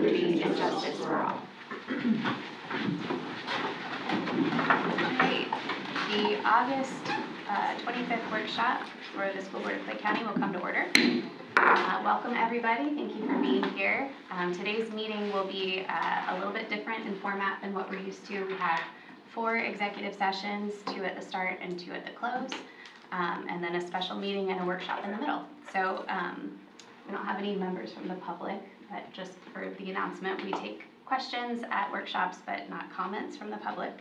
liberty, and justice for all. Great. The August 25th workshop for the School Board of Clay County will come to order. Welcome everybody, thank you for being here. Today's meeting will be a little bit different in format than what we're used to. We have 4 executive sessions, 2 at the start and 2 at the close, and then a special meeting and a workshop in the middle. So we don't have any members from the public, but just for the announcement, we take questions at workshops but not comments from the public.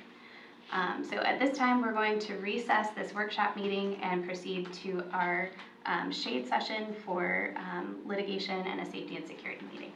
So at this time, we're going to recess this workshop meeting and proceed to our shade session for litigation and a safety and security meeting.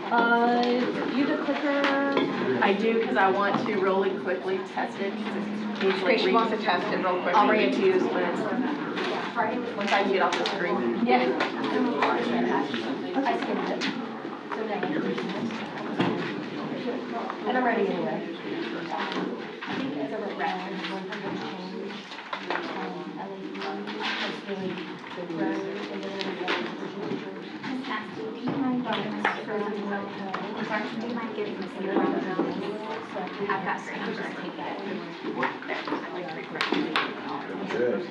Use a clicker. I do, because I want to really quickly test it. Okay, she wants to test it real quick. I'll bring it to you once I can get off the screen. Yeah. And I'm ready anyway. Do you mind giving me some I've got her number. Yes.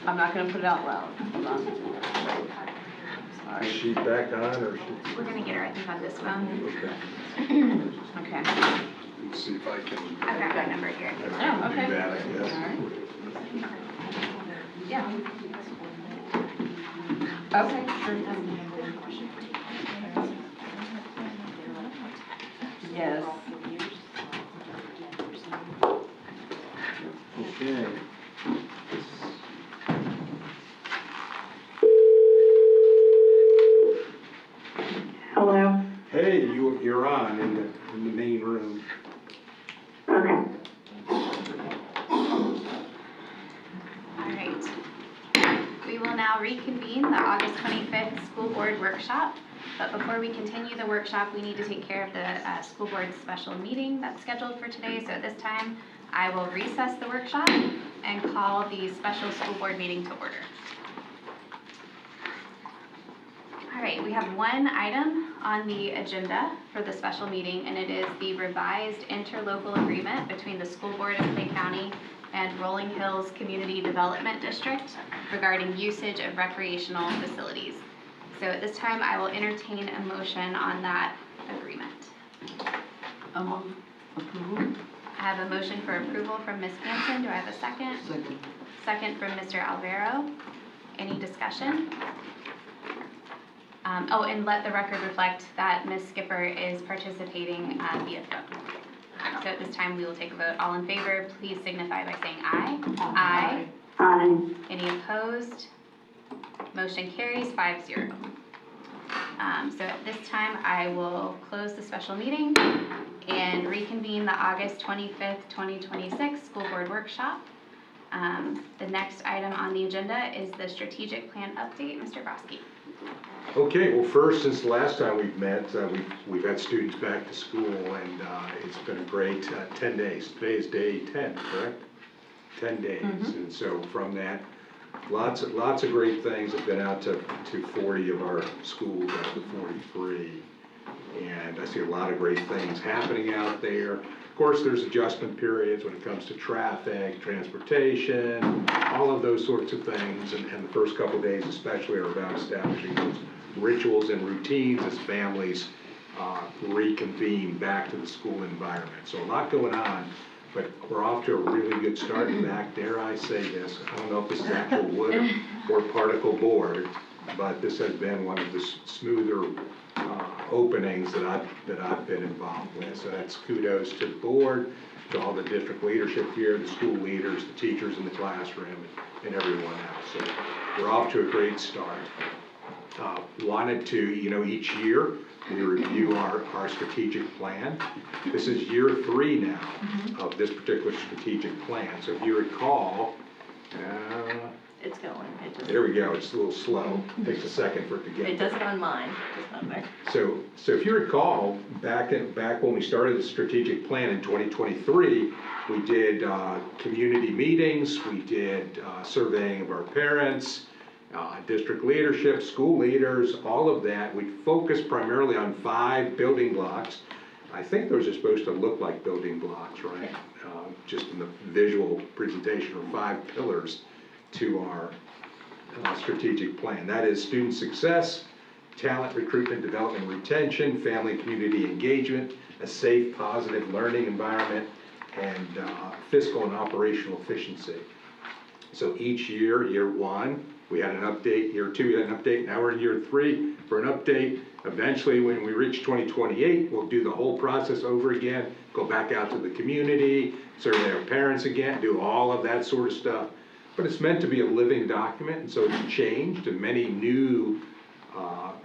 I'm not gonna put it out loud. Hold on. Is she back on or We're gonna get her, I think, on this phone. okay? Okay. Let's see if I can I've got her number here. do Oh, okay. that, I guess. Yeah. Okay, sure. Yes. Okay. Hello. Hey, you're on in the main room. Okay. All right. We will now reconvene the August 25th school board workshop. But before we continue the workshop, we need to take care of the school board special meeting that's scheduled for today. So at this time, I will recess the workshop and call the special school board meeting to order. All right, we have one item on the agenda for the special meeting, and it is the revised interlocal agreement between the school board of Clay County and Rolling Hills Community Development District regarding usage of recreational facilities. So at this time, I will entertain a motion on that agreement. Approval? I have a motion for approval from Ms. Hanson. Do I have a second? Second. Second from Mr. Alvaro. Any discussion? Oh, and let the record reflect that Ms. Skipper is participating via phone. So at this time, we will take a vote. All in favor, please signify by saying aye. Aye. Aye. Any opposed? Motion carries 5-0. So at this time, I will close the special meeting and reconvene the August 25th, 2026 school board workshop. The next item on the agenda is the strategic plan update. Mr. Broski. Okay, well, first, since the last time we've met, we've had students back to school, and it's been a great 10 days. Today is day 10, correct? 10 days, and so from that, lots of great things. Have been out to 40 of our schools out of the 43, and I see a lot of great things happening out there. Of course, there's adjustment periods when it comes to traffic, transportation, all of those sorts of things, and the first couple of days especially are about establishing those rituals and routines as families reconvene back to the school environment. So a lot going on, but we're off to a really good start. In fact, dare I say this, I don't know if this is actual wood or particle board, but this has been one of the smoother openings that I've been involved with. So that's kudos to the board, to all the district leadership here, the school leaders, the teachers in the classroom, and everyone else. So we're off to a great start. Wanted to, each year we review our strategic plan. This is year 3 now of this particular strategic plan. So if you recall, It's going. there we go, it's a little slow. Takes a second for it to get It does it on mine. It's not there. So if you recall, back when we started the strategic plan in 2023, we did community meetings, we did surveying of our parents, district leadership, school leaders, all of that. We focused primarily on 5 building blocks. I think those are supposed to look like building blocks, right? Just in the visual presentation, or 5 pillars to our strategic plan. That is student success, talent, recruitment, development, retention, family, community engagement, a safe, positive learning environment, and fiscal and operational efficiency. So each year 1, we had an update, year 2, we had an update, now we're in year 3 for an update. Eventually, when we reach 2028, we'll do the whole process over again, go back out to the community, survey our parents again, do all of that sort of stuff. but it's meant to be a living document, and so it's changed, and many new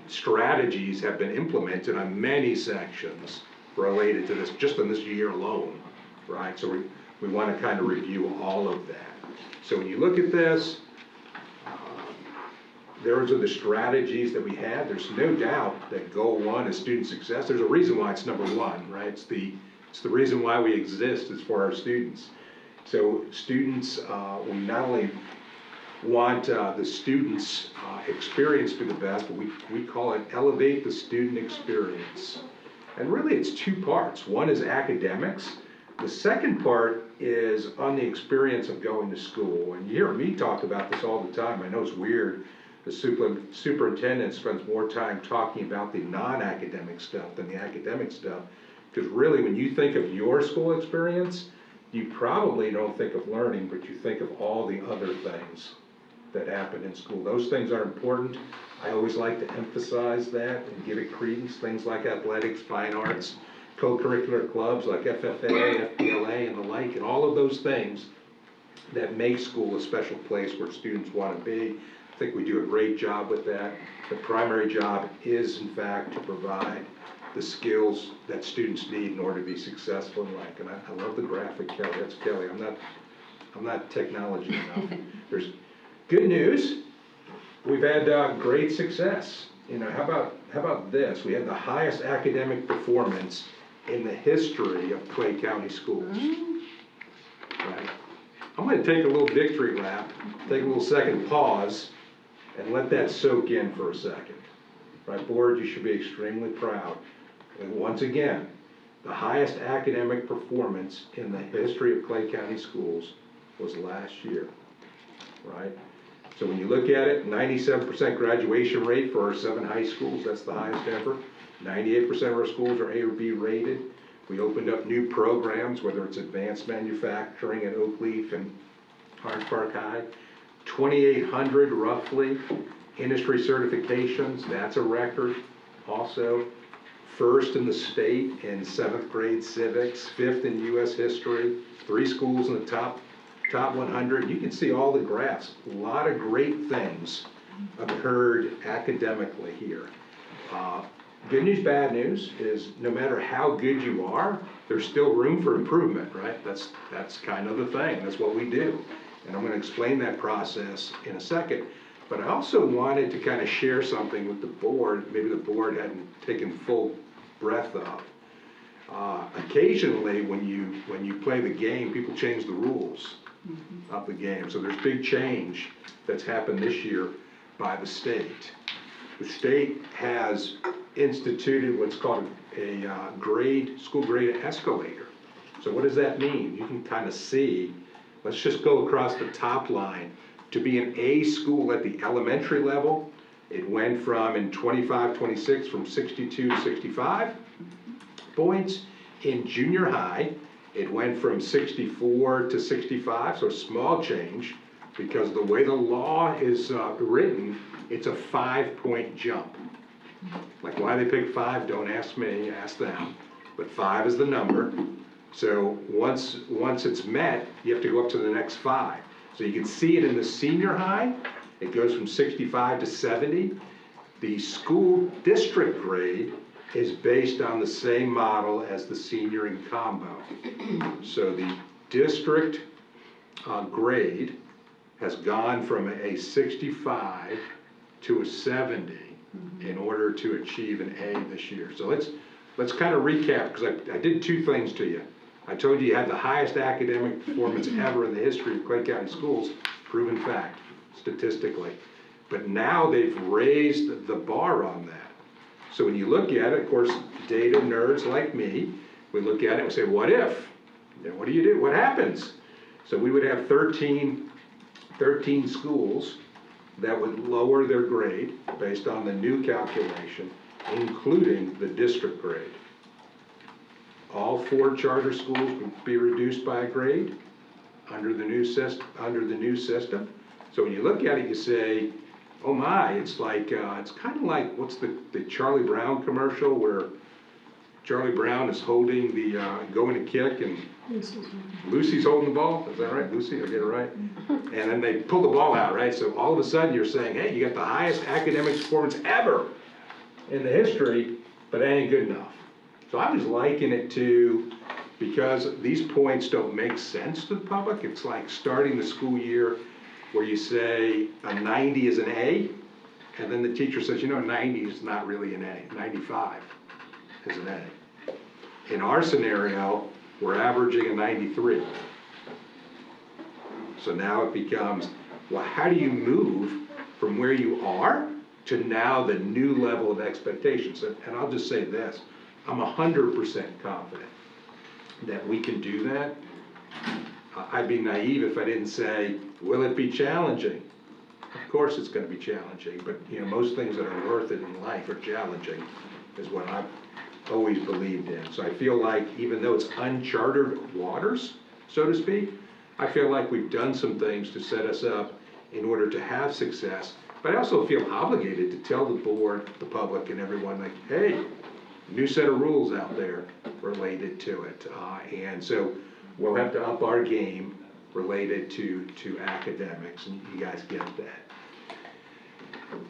strategies have been implemented on many sections related to this, just in this year alone, right? So we want to kind of review all of that. So when you look at this, those are the strategies that we had. There's no doubt that goal one is student success. There's a reason why it's number one, right? It's the reason why we exist, is for our students. So students, we not only want the students' experience to be the best, but we call it elevate the student experience. And really it's two parts. One is academics. The second part is on the experience of going to school. And you hear me talk about this all the time. I know it's weird. The superintendent spends more time talking about the non-academic stuff than the academic stuff. Because really, when you think of your school experience, you probably don't think of learning, but you think of all the other things that happen in school. Those things are important. I always like to emphasize that and give it credence. Things like athletics, fine arts, co-curricular clubs like FFA, FPLA, and the like, and all of those things that make school a special place where students want to be. I think we do a great job with that. The primary job is, in fact, to provide the skills that students need in order to be successful in life. And I love the graphic, Kelly. That's Kelly. I'm not technology enough. There's good news. We've had great success. You know, how about this? We had the highest academic performance in the history of Clay County schools. Right? I'm going to take a little victory lap, take a little second pause, and let that soak in for a second. Right, board, you should be extremely proud. And once again, the highest academic performance in the history of Clay County schools was last year, right? So when you look at it, 97% graduation rate for our 7 high schools, that's the highest ever. 98% of our schools are A or B rated. We opened up new programs, whether it's advanced manufacturing at Oak Leaf and Orange Park High. 2,800 roughly industry certifications, that's a record also. First in the state in 7th grade civics, 5th in US history, 3 schools in the top 100. You can see all the graphs. A lot of great things occurred academically here. Good news, bad news is no matter how good you are, there's still room for improvement, right? That's kind of the thing. That's what we do. And I'm going to explain that process in a second. But I also wanted to kind of share something with the board, maybe the board hadn't taken full breath of. Occasionally, when you play the game, people change the rules of the game. So there's big change that's happened this year by the state. The state has instituted what's called a school grade escalator. So what does that mean? You can kind of see, let's just go across the top line. To be an A school at the elementary level, it went from, in 25-26, from 62 to 65 points. In junior high, it went from 64 to 65, so a small change, because the way the law is written, it's a 5-point jump. Like why they pick 5, don't ask me, ask them. But 5 is the number. So once it's met, you have to go up to the next 5. So you can see it in the senior high. It goes from 65 to 70. The school district grade is based on the same model as the senior in combo. So the district grade has gone from a 65 to a 70 in order to achieve an A this year. So let's kind of recap, because I did 2 things to you. I told you had the highest academic performance ever in the history of Clay County schools, proven fact, statistically. But now they've raised the bar on that. So when you look at it, of course, data nerds like me, we look at it and we say, what if? Then what do you do? What happens? So we would have 13 schools that would lower their grade based on the new calculation, including the district grade. All 4 charter schools would be reduced by a grade under the new system. So when you look at it, you say, oh my, it's like, it's kind of like, what's the Charlie Brown commercial where Charlie Brown is holding the, going to kick, and Lucy's holding the ball, is that right, Lucy, I get it right? And then they pull the ball out, right, so all of a sudden you're saying, hey, you got the highest academic performance ever in the history, but that ain't good enough. So I was liking it to, because these points don't make sense to the public, it's like starting the school year where you say a 90 is an A, and then the teacher says, you know, 90 is not really an A, 95 is an A. In our scenario, we're averaging a 93. So now it becomes, well, how do you move from where you are to now the new level of expectations? And I'll just say this, I'm 100% confident that we can do that. I'd be naive if I didn't say, will it be challenging? Of course it's gonna be challenging, but you know, most things that are worth it in life are challenging, is what I've always believed in. So I feel like even though it's uncharted waters, so to speak, I feel like we've done some things to set us up in order to have success. But I also feel obligated to tell the board, the public, and everyone, like, hey, new set of rules out there related to it. And so we'll have to up our game related to academics, and you guys get that.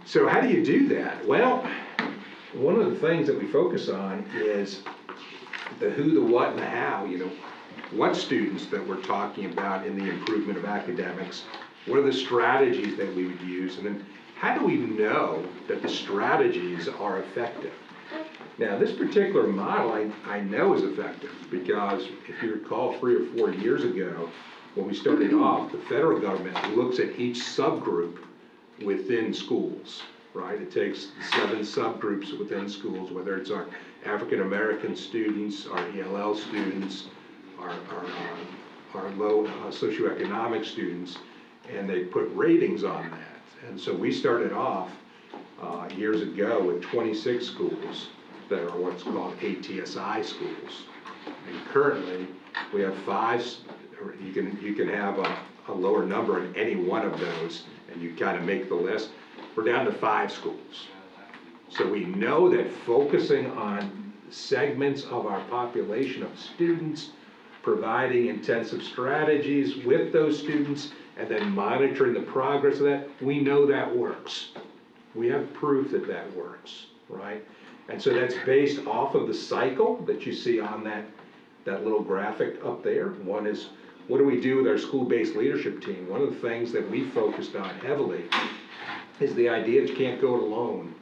So how do you do that? Well, one of the things that we focus on is the who, the what, and the how. You know, what students that we're talking about in the improvement of academics, what are the strategies that we would use, and then how do we know that the strategies are effective? Now, this particular model I know is effective because if you recall 3 or 4 years ago, when we started off, the federal government looks at each subgroup within schools, right? It takes 7 subgroups within schools, whether it's our African American students, our ELL students, our low socioeconomic students, and they put ratings on that. And so we started off years ago with 26 schools that are what's called ATSI schools. And currently, we have 5, you can have a lower number in any one of those, and you kind of make the list. We're down to 5 schools. So we know that focusing on segments of our population of students, providing intensive strategies with those students, and then monitoring the progress of that, we know that works. We have proof that that works, right? And so that's based off of the cycle that you see on that little graphic up there. One is, what do we do with our school-based leadership team? One of the things that we focused on heavily is the idea that you can't go it alone.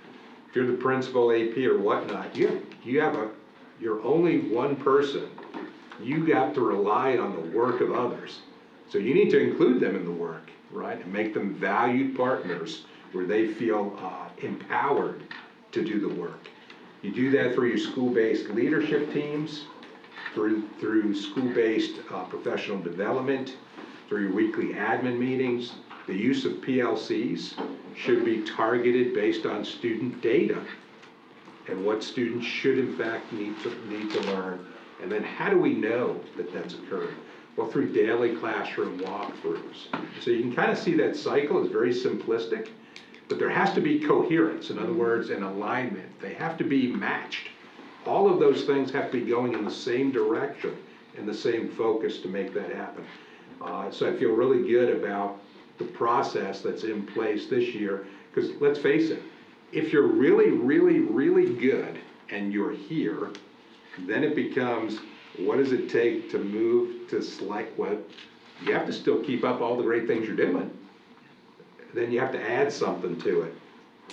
If you're the principal, AP, or whatnot, you're only one person. You got to rely on the work of others. So you need to include them in the work, right? And make them valued partners where they feel empowered to do the work. You do that through your school-based leadership teams, through school-based professional development, through your weekly admin meetings. The use of PLCs should be targeted based on student data and what students should in fact need to learn. And then how do we know that that's occurred? Well, through daily classroom walkthroughs. So you can kind of see that cycle is very simplistic, but there has to be coherence, in other words, an alignment. They have to be matched. All of those things have to be going in the same direction and the same focus to make that happen. So I feel really good about the process that's in place this year, because let's face it, if you're really, really, really good and you're here, then it becomes, what does it take to move to select what? You have to still keep up all the great things you're doing. Then you have to add something to it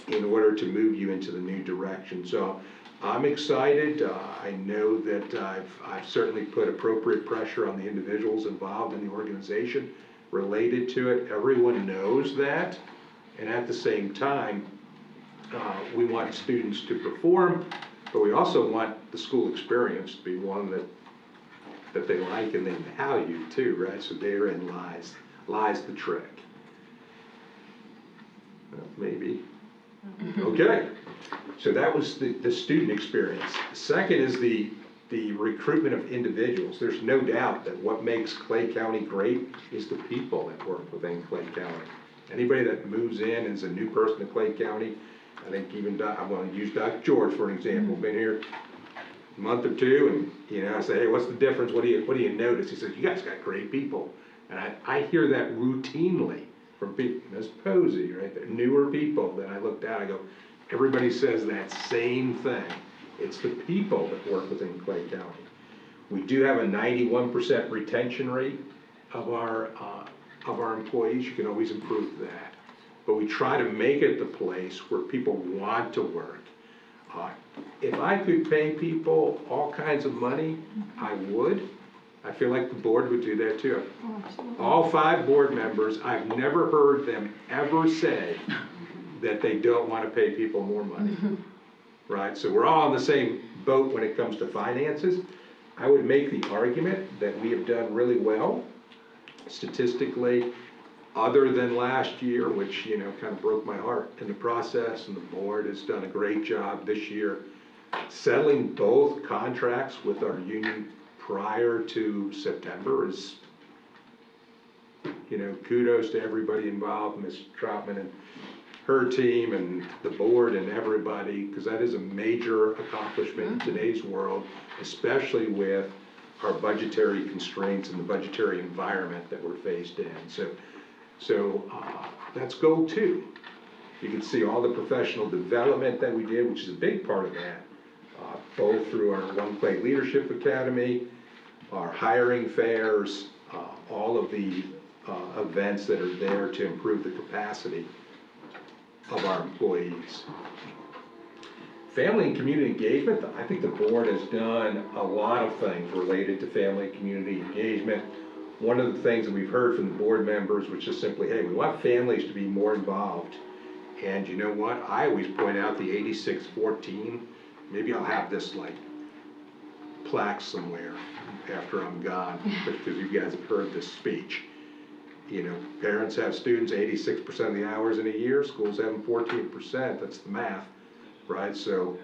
in order to move you into the new direction. So I'm excited. I know that I've certainly put appropriate pressure on the individuals involved in the organization related to it. Everyone knows that. And at the same time, we want students to perform, but we also want the school experience to be one that they like and they value too, right? So therein lies the trick. Maybe. Okay, so that was the student experience. Second is the recruitment of individuals. There's no doubt that what makes Clay County great is the people that work within Clay County. Anybody that moves in as a new person to Clay County, I think even I'm going to use Dr. George for an example, been here month or two, and, I say, hey, what's the difference? What do you notice? He says, you guys got great people. And I hear that routinely from people, Ms. Posey, right, the newer people that I look down, I go, everybody says that same thing. It's the people that work within Clay County. We do have a 91% retention rate of our employees. You can always improve that. But we try to make it the place where people want to work. If I could pay people all kinds of money, I would. I feel like the board would do that too. All 5 board members, I've never heard them ever say that they don't want to pay people more money. Right, so we're all in the same boat when it comes to finances. I would make the argument that we have done really well statistically, other than last year, which, kind of broke my heart in the process, and the board has done a great job this year settling both contracts with our union prior to September is, kudos to everybody involved, Ms. Troutman and her team and the board and everybody, because that is a major accomplishment in today's world, especially with our budgetary constraints and the budgetary environment that we're faced in. So that's goal 2. You can see all the professional development that we did, which is a big part of that, both through our One Clay Leadership Academy, our hiring fairs, all of the events that are there to improve the capacity of our employees. Family and community engagement, I think the board has done a lot of things related to family and community engagement. One of the things that we've heard from the board members was just simply, hey, we want families to be more involved. And you know what? I always point out the 8614. Maybe I'll have this like plaque somewhere after I'm gone, because you guys have heard this speech. Parents have students 86% of the hours in a year, schools have them 14%, that's the math, right? So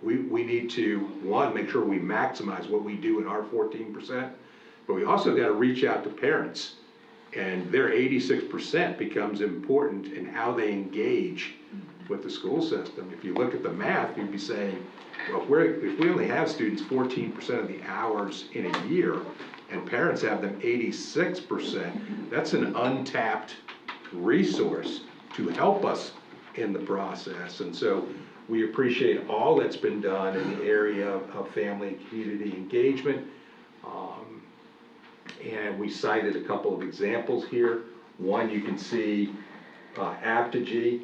we need to, one, make sure we maximize what we do in our 14%, but we also gotta reach out to parents, and their 86% becomes important in how they engage with the school system. If you look at the math, you'd be saying, well, if we only have students 14% of the hours in a year, and parents have them 86%, that's an untapped resource to help us in the process. And so we appreciate all that's been done in the area of family and community engagement. And we cited a couple of examples here. One, you can see Apogee,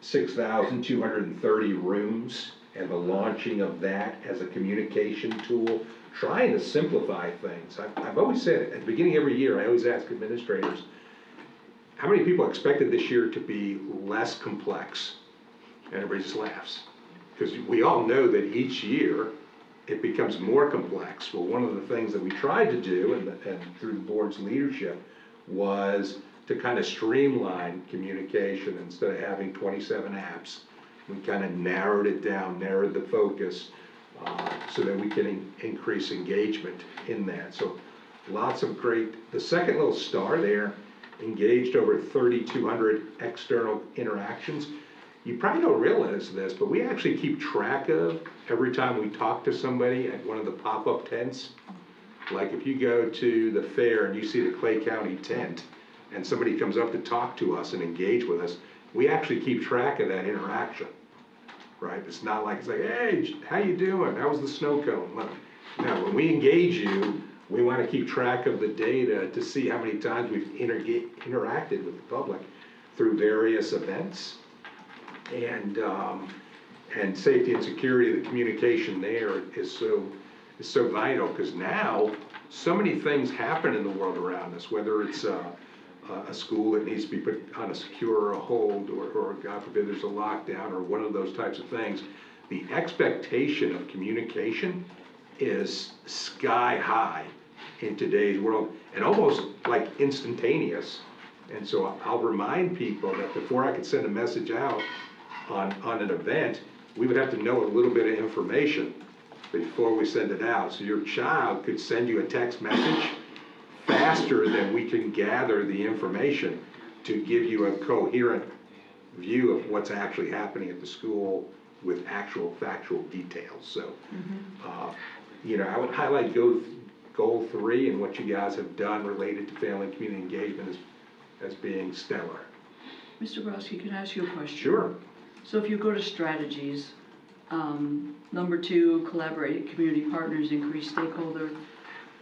6,230 rooms, and the launching of that as a communication tool, trying to simplify things. I've always said, at the beginning of every year, I always ask administrators, how many people expected this year to be less complex? And everybody just laughs. Because we all know that each year, it becomes more complex. Well, one of the things that we tried to do, and through the board's leadership, was to kind of streamline communication. Instead of having 27 apps, we kind of narrowed it down, narrowed the focus, so that we can increase engagement in that. So lots of great, the second little star there, engaged over 3,200 external interactions. You probably don't realize this, but we actually keep track of every time we talk to somebody at one of the pop-up tents. Like if you go to the fair and you see the Clay County tent, and somebody comes up to talk to us and engage with us, we actually keep track of that interaction, right? It's not like, hey, how you doing? How was the snow cone? No, when we engage you, we want to keep track of the data to see how many times we've interacted with the public through various events. And safety and security, the communication there is so vital, because now so many things happen in the world around us, whether it's a school that needs to be put on a secure or a hold, or God forbid there's a lockdown or one of those types of things. The expectation of communication is sky high in today's world, and almost like instantaneous. And so I'll remind people that before I could send a message out on an event, we would have to know a little bit of information before we send it out. So your child could send you a text message faster than we can gather the information to give you a coherent view of what's actually happening at the school with actual factual details. So, you know, I would highlight goal 3 and what you guys have done related to family and community engagement as being stellar. Mr. Borowski, can I ask you a question? Sure. So if you go to strategies, number 2, collaborate community partners, increase stakeholder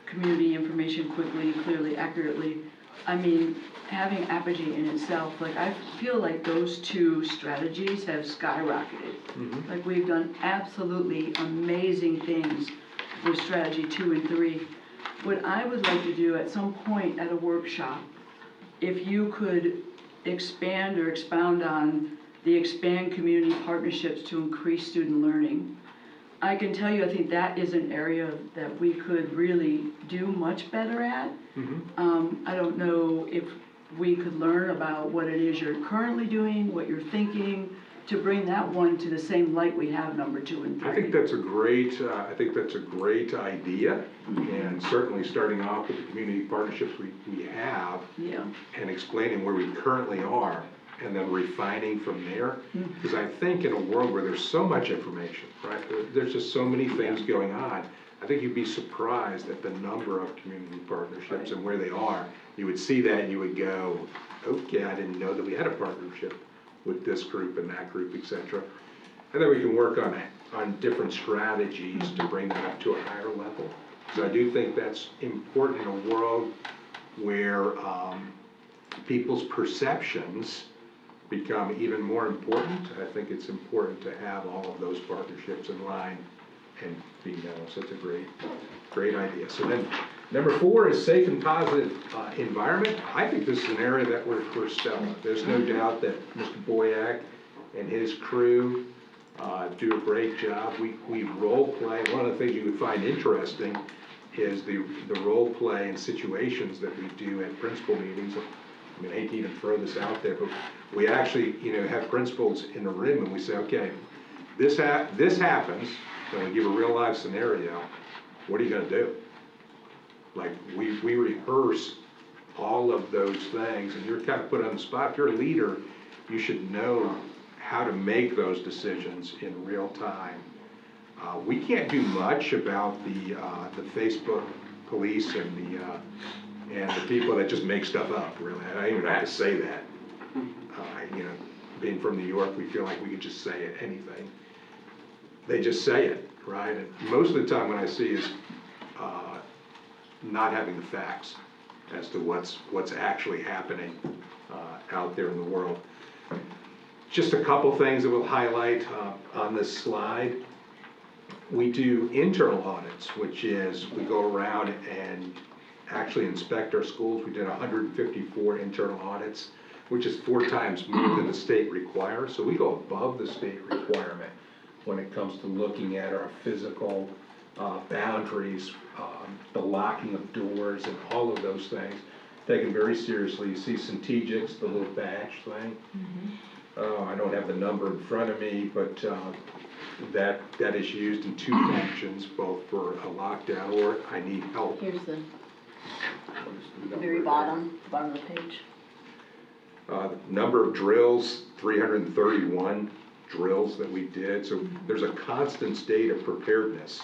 community information quickly, clearly, accurately. I mean, having Apogee in itself, like I feel like those 2 strategies have skyrocketed. Like we've done absolutely amazing things with strategy 2 and 3. What I would like to do at some point at a workshop, if you could expand or expound on the expand community partnerships to increase student learning. I can tell you, I think that is an area that we could really do much better at. I don't know if we could learn about what it is you're currently doing, what you're thinking, to bring that one to the same light we have number 2 and 3. I think that's a great, idea, and certainly starting off with the community partnerships we have, Yeah. and explaining where we currently are, and then refining from there. Because I think in a world where there's so much information, right, there's just so many things going on, I think you'd be surprised at the number of community partnerships and where they are. You would see that and you would go, okay, I didn't know that we had a partnership with this group and that group, et cetera. And then we can work on different strategies to bring that up to a higher level. So I do think that's important in a world where people's perceptions become even more important. I think it's important to have all of those partnerships in line and be known. So it's a great idea. So then number 4 is safe and positive environment. I think this is an area that we're stellar. There's no doubt that Mr. Boyack and his crew do a great job. We role play. One of the things you would find interesting is the role play and situations that we do at principal meetings. I mean, I hate to even throw this out there, but we actually, you know, have principals in the room and we say, okay, this happens, and we give a real life scenario. What are you going to do? Like we rehearse all of those things, and you're kind of put on the spot. If you're a leader, you should know how to make those decisions in real time. We can't do much about the Facebook police and the people that just make stuff up. Really, I don't even know how to say that. You know, being from New York, we feel like we can just say anything. They just say it, right? And most of the time, what I see is not having the facts as to what's actually happening out there in the world. Just a couple things that we'll highlight on this slide. We do internal audits, which is we go around and actually inspect our schools. We did 154 internal audits, which is 4 times more than the state requires. So we go above the state requirement when it comes to looking at our physical boundaries, the locking of doors, and all of those things, taken very seriously. You see Centegix, the little badge thing. I don't have the number in front of me, but that is used in 2 functions, both for a lockdown or I need help. Here's the very bottom of the page. Number of drills, 331 drills that we did. So there's a constant state of preparedness.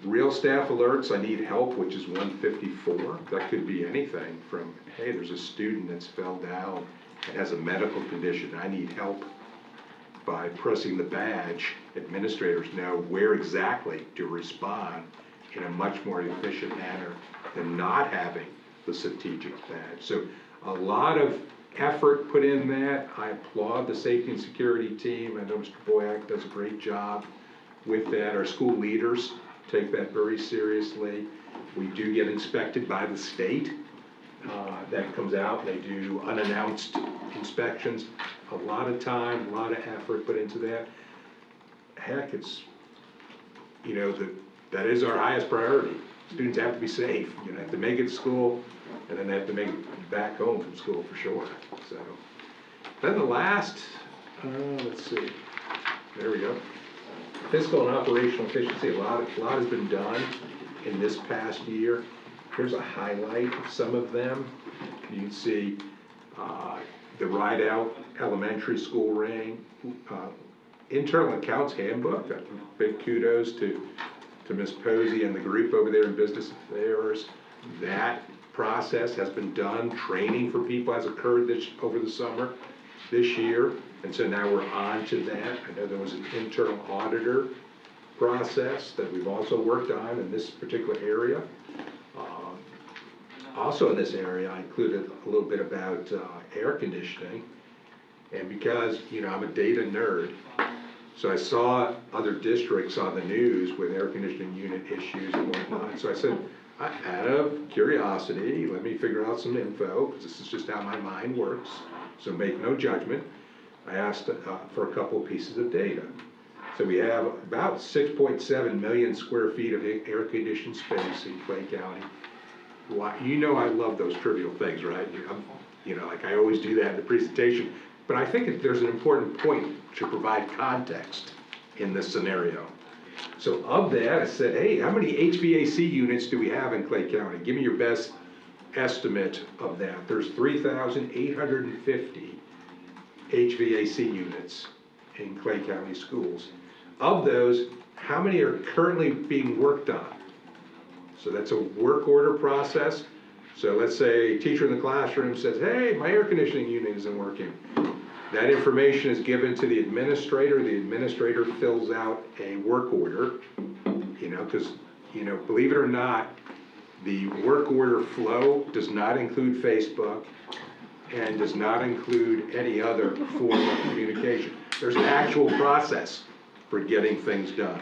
Real staff alerts, I need help, which is 154. That could be anything from, hey, there's a student that's fell down and has a medical condition. I need help. By pressing the badge, administrators know where exactly to respond in a much more efficient manner than not having the Centegix badge. So a lot of effort put in that. I applaud the safety and security team. I know Mr. Boyack does a great job with that. Our school leaders take that very seriously. We do get inspected by the state. That comes out. They do unannounced inspections. A lot of time, a lot of effort put into that. Heck, it's, you know, that is our highest priority. Students have to be safe. You know, have to make it to school, and then they have to make it back home from school for sure. So, then the last, let's see, there we go. Fiscal and operational efficiency. A lot has been done in this past year. Here's a highlight of some of them. You can see the Rideout Elementary School internal accounts handbook. Big kudos to Ms. Posey and the group over there in Business Affairs. That process has been done. Training for people has occurred over the summer this year, and so now we're on to that. I know there was an internal auditor process that we've also worked on in this particular area. Also in this area, I included a little bit about air conditioning, and because, you know, I'm a data nerd, so I saw other districts on the news with air conditioning unit issues and whatnot, so I said, out of curiosity, let me figure out some info, because this is just how my mind works, so make no judgment. I asked for a couple of pieces of data. So we have about 6.7 million square feet of air conditioned space in Clay County. You know I love those trivial things, right? You know, like I always do that in the presentation, but I think there's an important point to provide context in this scenario. So of that, I said, hey, how many HVAC units do we have in Clay County? Give me your best estimate of that. There's 3,850 HVAC units in Clay County schools. Of those, how many are currently being worked on? So that's a work order process. So let's say a teacher in the classroom says, hey, my air conditioning unit isn't working. That information is given to the administrator. The administrator fills out a work order, you know, because, you know, believe it or not, the work order flow does not include Facebook and does not include any other form of communication. There's an actual process for getting things done.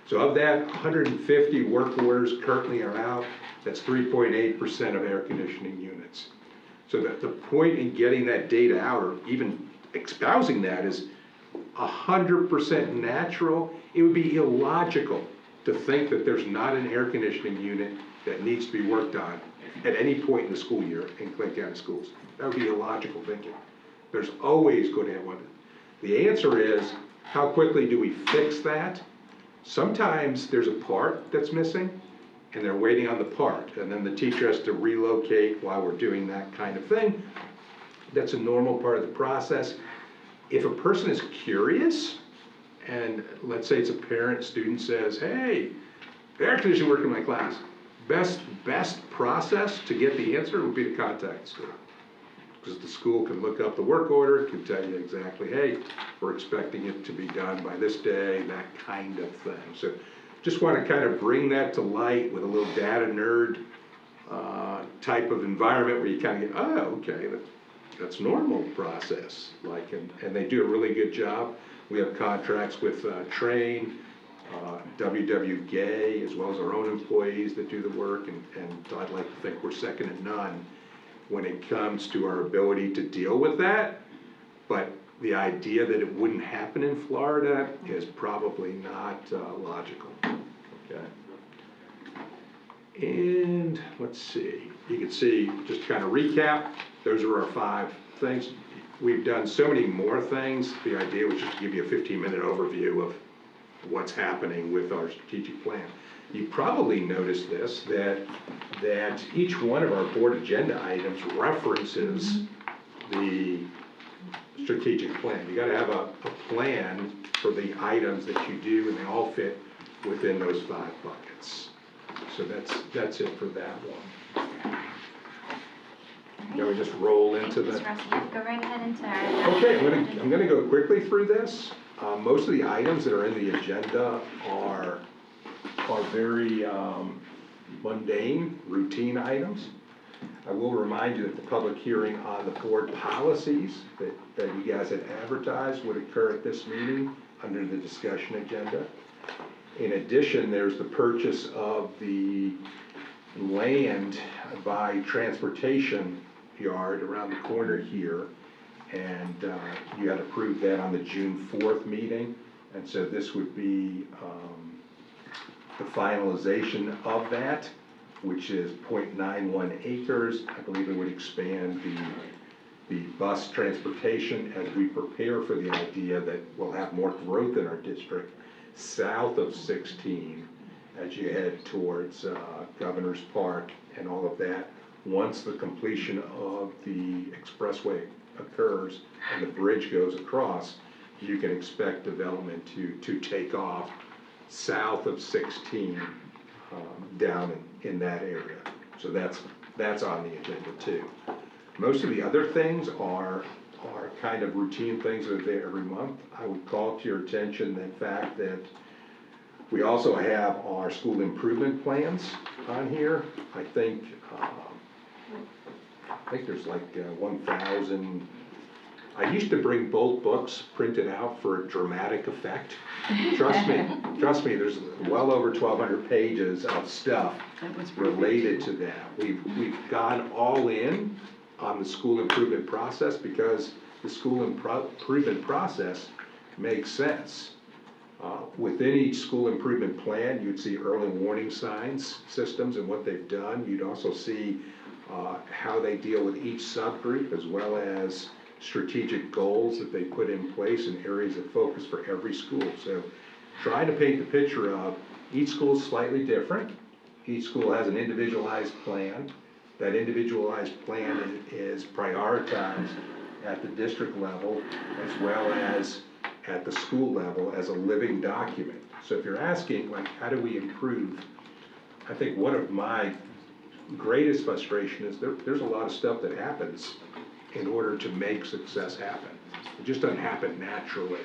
So of that, 150 work orders currently are out. That's 3.8% of air conditioning units. So that the point in getting that data out, or even espousing that, is 100% natural. It would be illogical to think that there's not an air conditioning unit that needs to be worked on at any point in the school year in Clay County schools. That would be illogical thinking. There's always going to have one. The answer is, how quickly do we fix that? Sometimes there's a part that's missing, and they're waiting on the part, and then the teacher has to relocate while we're doing that kind of thing. That's a normal part of the process. If a person is curious, and let's say it's a parent, student says, hey, the air conditioning work in my class. Best process to get the answer would be to contact the school. Because the school can look up the work order, can tell you exactly, hey, we're expecting it to be done by this day, that kind of thing. So just want to kind of bring that to light with a little data nerd type of environment where you kind of get, oh, okay, that's normal process. Like, and they do a really good job. We have contracts with Train, WW Gay, as well as our own employees that do the work, and I'd like to think we're second to none when it comes to our ability to deal with that. But the idea that it wouldn't happen in Florida is probably not logical. Okay. And let's see, you can see, just kind of recap, those are our 5 things. We've done so many more things. The idea was just to give you a 15-minute overview of what's happening with our strategic plan. You probably noticed this, that each one of our board agenda items references the strategic plan. You gotta have a plan for the items that you do, and they all fit within those 5 buckets. So that's it for that one. Can we just roll into the... Go right ahead into our... Okay, I'm gonna go quickly through this. Most of the items that are in the agenda are very mundane, routine items. I will remind you that the public hearing on the board policies that you guys had advertised would occur at this meeting under the discussion agenda. In addition, there's the purchase of the land by transportation yard around the corner here. And you had approved that on the June 4th meeting. And so this would be the finalization of that, which is 0.91 acres. I believe it would expand the bus transportation as we prepare for the idea that we'll have more growth in our district south of 16 as you head towards Governor's Park and all of that once the completion of the expressway occurs and the bridge goes across, you can expect development to take off south of 16 down in that area. So that's on the agenda too. Most of the other things are kind of routine things that are there every month. I would call to your attention the fact that we also have our school improvement plans on here. I think there's like 1,000. I used to bring both books printed out for a dramatic effect. Trust me, there's well over 1,200 pages of stuff related to that. We've gone all in on the school improvement process because the school improvement process makes sense. Within each school improvement plan, you'd see early warning signs systems and what they've done. You'd also see how they deal with each subgroup, as well as strategic goals that they put in place and areas of focus for every school. So trying to paint the picture of each school is slightly different. Each school has an individualized plan. That individualized plan is prioritized at the district level as well as at the school level as a living document. So if you're asking, like, how do we improve? I think one of my greatest frustration is there's a lot of stuff that happens in order to make success happen. It just doesn't happen naturally.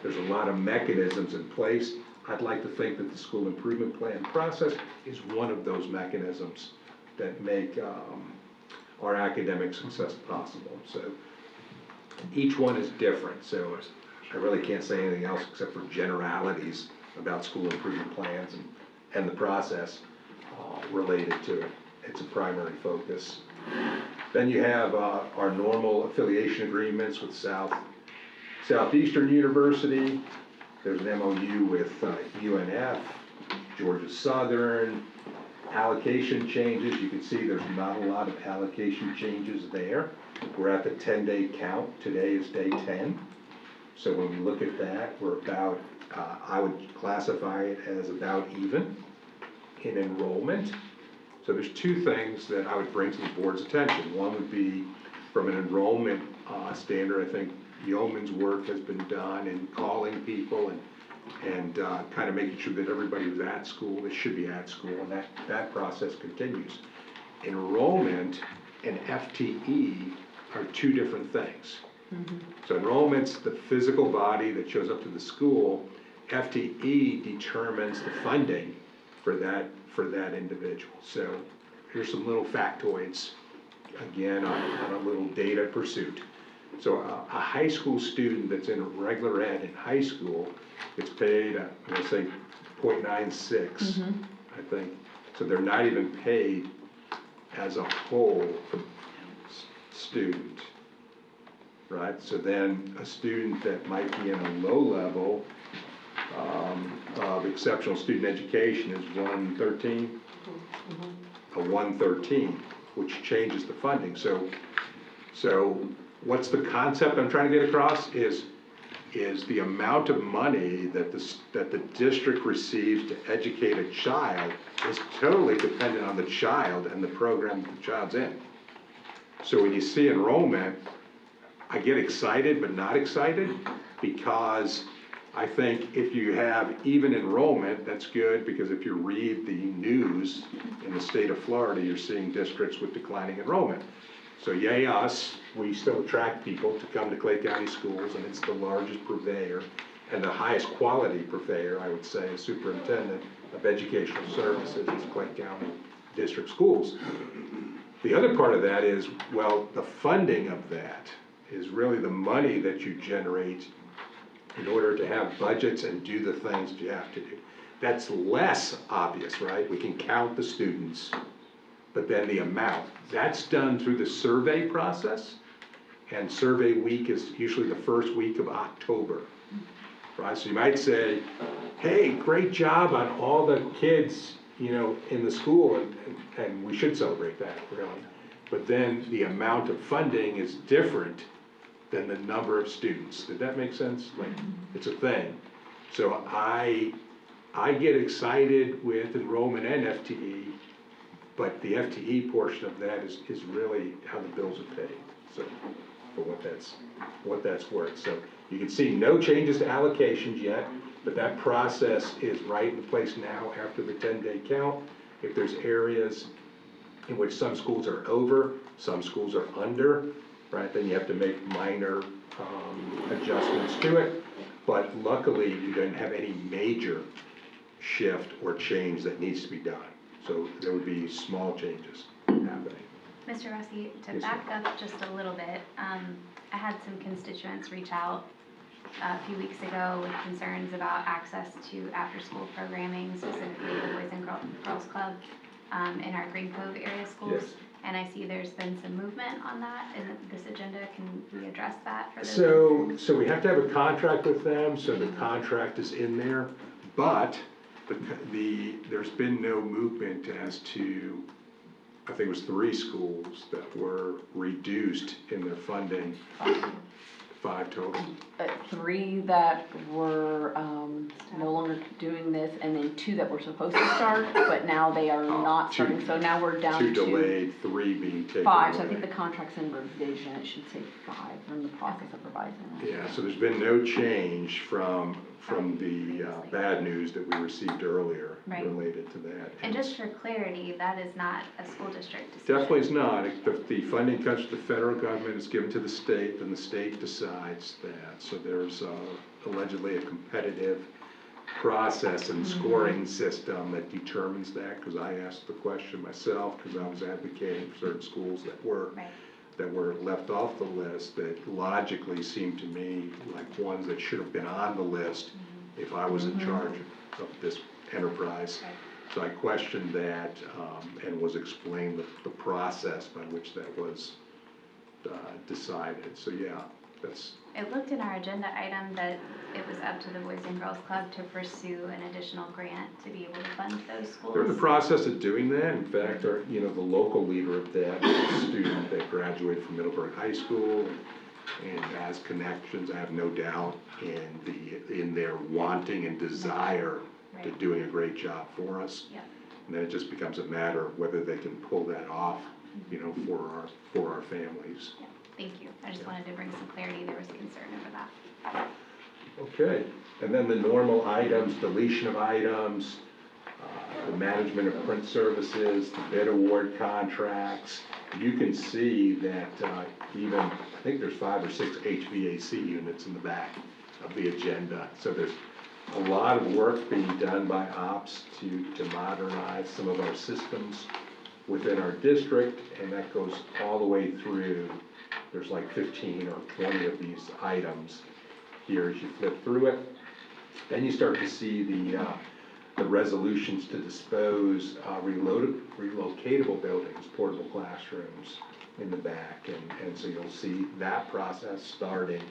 There's a lot of mechanisms in place. I'd like to think that the school improvement plan process is one of those mechanisms that make our academic success possible. So each one is different. So I really can't say anything else except for generalities about school improvement plans and the process related to it. It's a primary focus. Then you have our normal affiliation agreements with Southeastern University. There's an MOU with UNF, Georgia Southern, allocation changes. You can see there's not a lot of allocation changes there. We're at the 10-day count. Today is day 10. So when we look at that, we're about, I would classify it as about even in enrollment. So there's two things that I would bring to the board's attention. One would be from an enrollment standard. I think yeoman's work has been done in calling people and kind of making sure that everybody who's at school, they should be at school, and that process continues. Enrollment and FTE are two different things. Mm-hmm. So enrollment's the physical body that shows up to the school. FTE determines the funding for that individual. So here's some little factoids, again, on a little data pursuit. So a high school student that's in regular ed in high school gets paid, I'm gonna say 0.96, I think. So they're not even paid as a whole student, right? So then a student that might be in a low level of exceptional student education is 113, a 113, which changes the funding. So what's the concept I'm trying to get across is the amount of money that the district receives to educate a child is totally dependent on the child and the program that the child's in. So when you see enrollment, I get excited but not excited, because I think if you have even enrollment, that's good, because if you read the news in the state of Florida, you're seeing districts with declining enrollment. So yay us, we still attract people to come to Clay County Schools, and it's the largest purveyor and the highest quality purveyor, I would say, as superintendent of educational services is Clay County District Schools. The other part of that is, well, the funding of that is really the money that you generate in order to have budgets and do the things that you have to do. That's less obvious, right? We can count the students, but then the amount. That's done through the survey process, and survey week is usually the first week of October, right? So you might say, hey, great job on all the kids, in the school, and we should celebrate that, really. But then the amount of funding is different than the number of students. Did that make sense? Like, it's a thing. So I get excited with enrollment and FTE, But the FTE portion of that is really how the bills are paid, so, for what that's worth. So you can see no changes to allocations yet, but that process is right in place now after the 10-day count. If there's areas in which some schools are over, some schools are under, right, then you have to make minor adjustments to it. But luckily, you didn't have any major shift or change that needs to be done. So there would be small changes happening. Mr. Rossi, to Yes, back up just a little bit, I had some constituents reach out a few weeks ago with concerns about access to after-school programming, specifically the Boys and Girls Club in our Green Cove area schools. Yes. And I see there's been some movement on that in this agenda. Can we address that for those? So we have to have a contract with them, so the contract is in there, but there's been no movement as to, I think it was 3 schools that were reduced in their funding, 5 total. 3 that were no longer doing this, and then 2 that were supposed to start, but now they are not 2 starting, so now we're down 2 to delayed, 3 being taken 5, so I away. think the contract's in revision, it should say 5, we're in the process of revising it. Yeah, so there's been no change from the bad news that we received earlier Right. related to that. And just for clarity, that is not a school district decision. Definitely is not. The funding comes to the federal government, it's given to the state, then the state decides that. So there's allegedly a competitive process and scoring system that determines that, because I asked the question myself, because I was advocating for certain schools that were Right. left off the list, that logically seemed to me like ones that should have been on the list if I was in charge of this enterprise. Right. So I questioned that and was explained the process by which that was decided. So yeah, that's, It looked in our agenda item that it was up to the Boys and Girls Club to pursue an additional grant to be able to fund those schools. they're in the process of doing that. In fact, the local leader of that is a student that graduated from Middleburg High School and has connections, I have no doubt, in their wanting and desire to Right. doing a great job for us. Yeah. And then it just becomes a matter of whether they can pull that off, for our families. Yeah. Thank you. I just wanted to bring some clarity. There was concern over that. Okay, and then the normal items, deletion of items, the management of print services, the bid award contracts. You can see that even, I think there's 5 or 6 HVAC units in the back of the agenda. So there's a lot of work being done by ops to modernize some of our systems within our district, and that goes all the way through. There's like 15 or 20 of these items here as you flip through it. Then you start to see the resolutions to dispose relocatable buildings, portable classrooms in the back, and so you'll see that process starting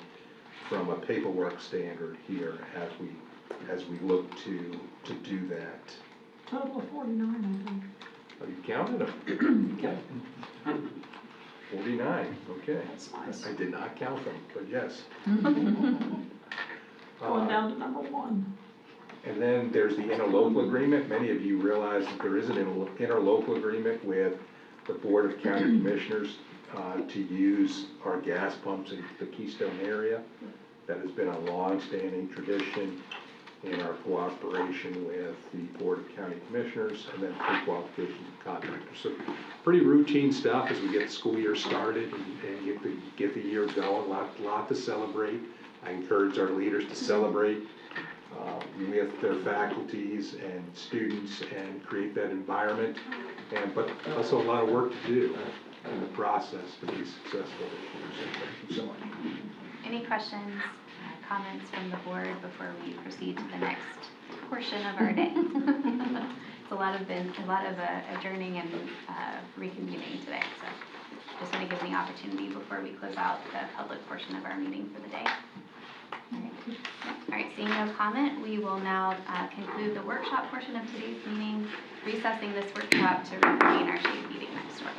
from a paperwork standard here as we look to do that. Total of 49, I think. Oh, you counted them? Okay. 49, okay. That's nice. I did not count them, but yes. Going down to number 1. And then there's the interlocal agreement. Many of you realize that there is an interlocal agreement with the Board of County Commissioners to use our gas pumps in the Keystone area. That has been a long-standing tradition in our cooperation with the Board of County Commissioners and then pre-qualification contractors. So pretty routine stuff as we get the school year started and get the year going. Lot to celebrate. I encourage our leaders to celebrate with their faculties and students and create that environment. But also a lot of work to do in the process to be successful this year. So thank you so much. Any questions, comments from the board before we proceed to the next portion of our day? It's a lot of adjourning and reconvening today, so just want to give the opportunity before we close out the public portion of our meeting for the day. All right, seeing no comment, we will now conclude the workshop portion of today's meeting, recessing this workshop to reconvene our shade meeting next door.